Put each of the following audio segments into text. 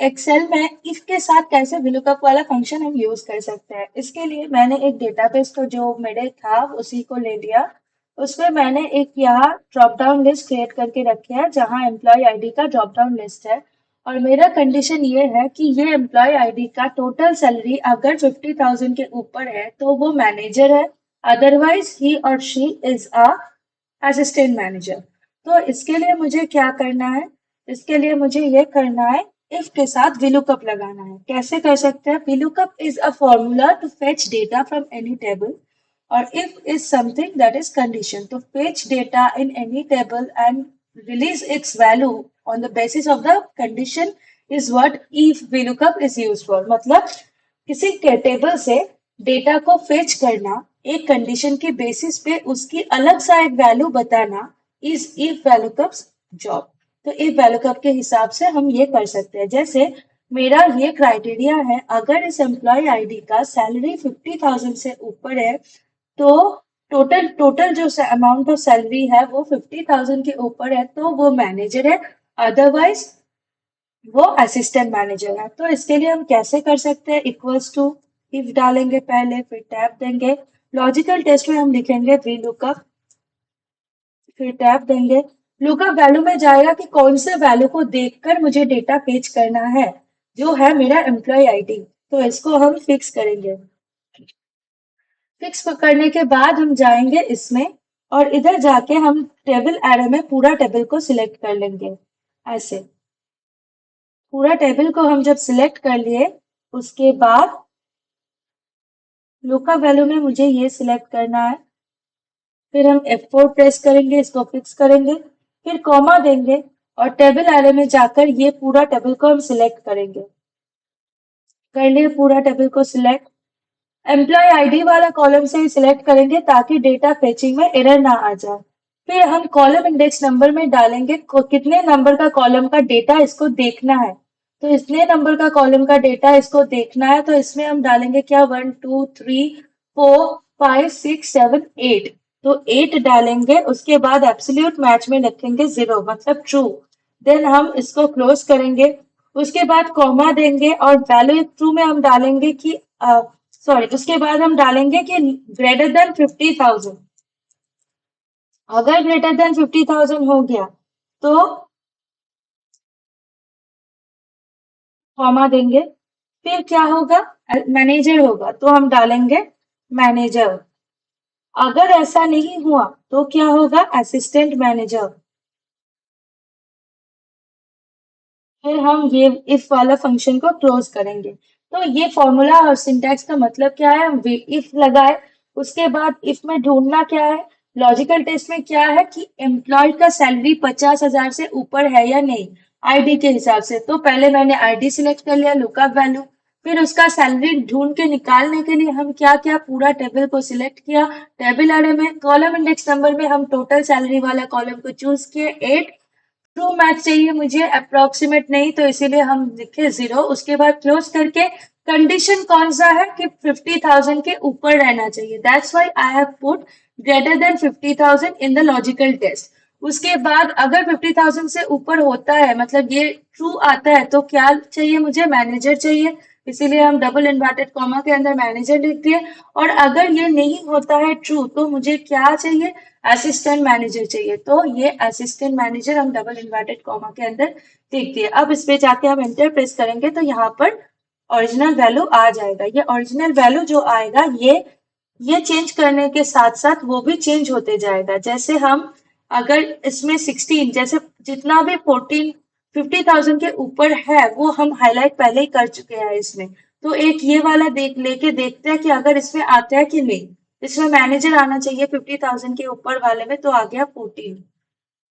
Excel में if के साथ कैसे VLOOKUP वाला फंक्शन हम यूज कर सकते हैं, इसके लिए मैंने एक डेटाबेस को जो मेरे था उसी को ले लिया। उसमें मैंने एक यहाँ ड्रॉप डाउन लिस्ट क्रिएट करके रखी है जहाँ एम्प्लॉय आईडी का ड्रॉप डाउन लिस्ट है। और मेरा कंडीशन ये है कि ये एम्प्लॉय आईडी का टोटल सैलरी अगर 50,000 के ऊपर है तो वो मैनेजर है, अदरवाइज ही और she is a assistant manager. तो इसके लिए मुझे क्या करना है, इसके लिए मुझे ये करना है इफ के साथ VLOOKUP लगाना है। कैसे कर सकते हैं? VLOOKUP is a formula to fetch data from any table और if is something that is condition to fetch data in any table and release its value on the basis of the condition is what if VLOOKUP is used for। मतलब किसी के table से data को fetch करना एक condition के basis पे उसकी अलग सा एक वैल्यू बताना इज if VLOOKUP's जॉब। तो if VLOOKUP के हिसाब से हम ये कर सकते हैं। जैसे मेरा ये क्राइटेरिया है, अगर इस एम्प्लॉय आईडी का सैलरी 50,000 से ऊपर है तो टोटल टोटल जो अमाउंट ऑफ सैलरी है वो 50,000 के ऊपर है तो वो मैनेजर है, अदरवाइज वो असिस्टेंट मैनेजर है। तो इसके लिए हम कैसे कर सकते हैं? इक्वल्स टू इफ डालेंगे पहले, फिर टैब देंगे, लॉजिकल टेस्ट में हम लिखेंगे VLOOKUP, फिर टैब देंगे। लुकअप वैल्यू में जाएगा कि कौन से वैल्यू को देखकर मुझे डेटा फेच करना है, जो है मेरा एम्प्लॉय आईडी। तो इसको हम फिक्स करेंगे। फिक्स करने के बाद हम जाएंगे इसमें और इधर जाके हम टेबल एरे में पूरा टेबल को सिलेक्ट कर लेंगे। ऐसे पूरा टेबल को हम जब सिलेक्ट कर लिए उसके बाद लुकअप वैल्यू में मुझे ये सिलेक्ट करना है। फिर हम F4 प्रेस करेंगे, इसको फिक्स करेंगे, फिर कॉमा देंगे और टेबल एरे में जाकर ये पूरा टेबल को हम सिलेक्ट करेंगे। कर लिए पूरा टेबल को सिलेक्ट। एम्प्लॉय आईडी वाला कॉलम से ही सिलेक्ट करेंगे ताकि डेटा फेचिंग में एरर ना आ जाए। फिर हम कॉलम इंडेक्स नंबर में डालेंगे कितने नंबर का कॉलम का डेटा इसको देखना है। तो इतने नंबर का कॉलम का डेटा इसको देखना है, तो इसमें हम डालेंगे क्या 1 2 3 4 5 6 7 8। तो 8 डालेंगे, उसके बाद एब्सोल्यूट मैच में लिखेंगे 0 मतलब ट्रू। देन हम इसको क्लोज करेंगे, उसके बाद कॉमा देंगे और वैल्यू ट्रू में हम डालेंगे कि सॉरी उसके बाद हम डालेंगे कि ग्रेटर देन 50,000। अगर ग्रेटर देन 50,000 हो गया तो कॉमा देंगे, फिर क्या होगा मैनेजर होगा तो हम डालेंगे मैनेजर। अगर ऐसा नहीं हुआ तो क्या होगा असिस्टेंट मैनेजर। फिर हम ये इफ वाला फंक्शन को क्लोज करेंगे। तो ये फॉर्मूला और सिंटैक्स का मतलब क्या है, हम इफ लगाए, उसके बाद इफ में ढूंढना क्या है, लॉजिकल टेस्ट में क्या है कि एम्प्लॉय का सैलरी 50,000 से ऊपर है या नहीं आईडी के हिसाब से। तो पहले मैंने आईडी सिलेक्ट कर लिया, लुकअप वैल्यू, फिर उसका सैलरी ढूंढ के निकालने के लिए हम क्या क्या पूरा टेबल को सिलेक्ट किया। टेबल एरे में कॉलम इंडेक्स नंबर में हम टोटल सैलरी वाला कॉलम को चूज किए 8। ट्रू मैच चाहिए मुझे, अप्रोक्सीमेट नहीं, तो इसीलिए हम लिखे 0। उसके बाद क्लोज करके कंडीशन कौन सा है कि 50,000 के ऊपर रहना चाहिए, that's why I have put greater than 50,000 in the logical test. उसके बाद अगर 50,000 से ऊपर होता है मतलब ये ट्रू आता है तो क्या चाहिए मुझे, मैनेजर चाहिए, इसीलिए हम डबल इन्वर्टेड कॉमा के अंदर मैनेजर लिख दिए। और अगर ये नहीं होता है ट्रू तो मुझे क्या चाहिए, असिस्टेंट मैनेजर चाहिए, तो ये असिस्टेंट मैनेजर हम डबल इन्वर्टेड कॉमा के अंदर लिख दिए। अब इस पे जाके हम एंटर प्रेस करेंगे तो यहाँ पर ओरिजिनल वैल्यू आ जाएगा। ये ओरिजिनल वैल्यू जो आएगा ये चेंज करने के साथ साथ वो भी चेंज होते जाएगा। जैसे हम अगर इसमें 16 जैसे जितना भी 14 50,000 के ऊपर है वो हम हाईलाइट पहले ही कर चुके हैं इसमें। तो एक ये वाला लेके देखते हैं कि अगर इसमें आता है कि नहीं। इसमें मैनेजर आना चाहिए 50,000 के ऊपर वाले में, तो आ गया 14।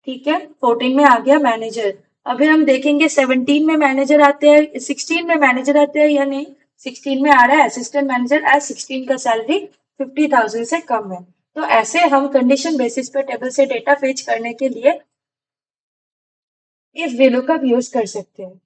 ठीक है, 14 में आ गया मैनेजर। अभी हम देखेंगे 17 में मैनेजर आते हैं, 16 में मैनेजर आते हैं या नहीं। 16 में आ रहा है असिस्टेंट मैनेजर एज 16 का सैलरी 50,000 से कम है। तो ऐसे हम कंडीशन बेसिस पे टेबल से डेटा फेच करने के लिए इफ VLOOKUP यूज कर सकते हैं।